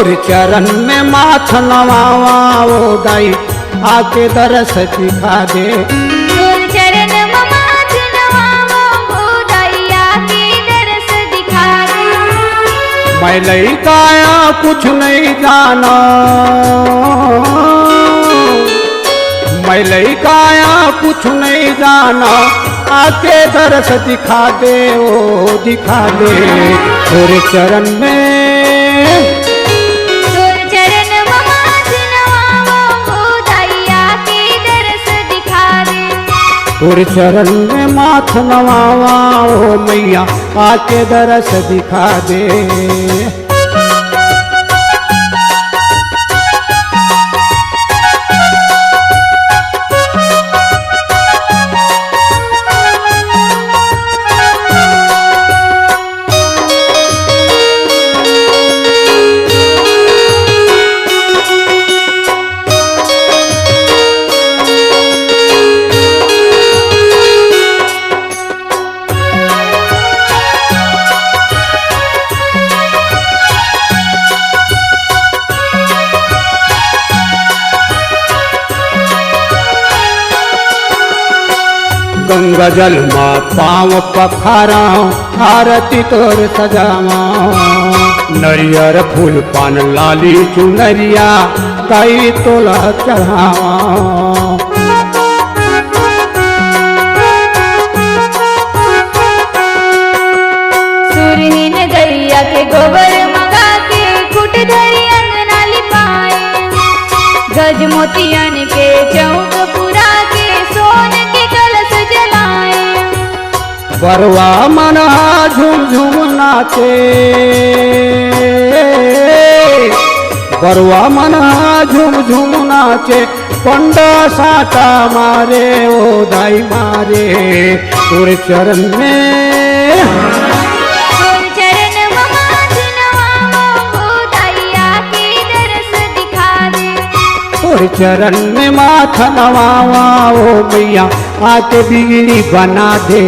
तोर चरण में माथ नवावा ओ दाई आके दरस दिखा दे। तोर चरण में माथ नवावा ओ दाई आके दरस दिखा दे। मैं लइकाया कुछ नहीं जाना, मैं लइकाया कुछ नहीं जाना, आके दरस दिखा दे ओ दिखा दे। तोरे चरण में तोर चरण में माथ नवावा ओ दाई आके दरस दिखा दे। तोरे चरण में माथ नवावा ओ मैया आके दरस दिखा दे। गंगा जल माँ पाँव पखारा आरती तोर सजावा। नरियर फूल पान लाली चुनरिया कई तोला चढ़ावा। सुरहीन गैया के गोबर मंगा के कुट धरी अंगना लिपाए। गज मोतियन के चौक पुरा के सोन के कलश जलाए। बरवा मना झूम झूम नाचे, बरवा मना झूम झूम नाचे। पंडा साटा मारे ओ दाई मारे तोरे चरण में। तोर चरण में माथ नवावा ओ दाई आके दरस दिखा दे। तोरे चरण में माथ नवावा ओ मैया आके बिगड़ी बना दे।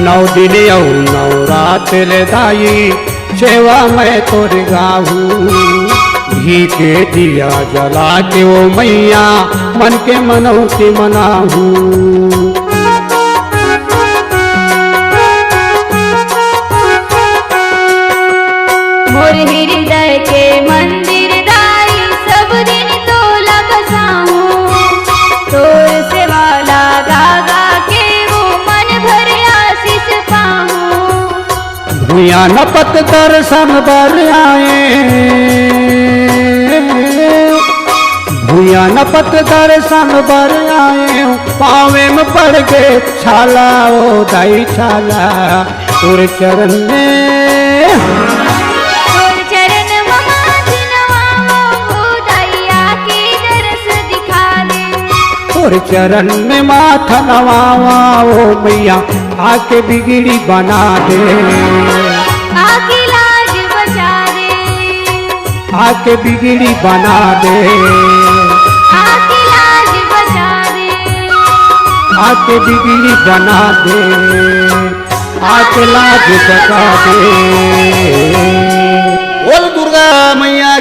नौ दिन औ नौ रात ले दाई सेवा मैं तोर गाहू। घी के दिया जला के ओ मैया मन के मनौती मनाहू। मोर हृदय के मंदिर दाई सब दिन तोला बसाऊं। तोर सेवा लगा गा के वो मन भर आशीष पाऊं। भूया नपत दर्शन बर आए, भूया नपत दर्शन बर आए। पावे में पड़ के छाला ओ दाई छाला तोरे चरण में। तोर चरण में माथ नवावा ओ दाई आके दरस दिखा दे। तोर चरण में माथ नवावा ओ मैया आके बिगड़ी बना दे। आके लाज बचा दे। आके बिगड़ी बना दे। आके लाज बचा दे। आके बिगड़ी बना दे। आके लाज बचा दे। बोल दुर्गा मैया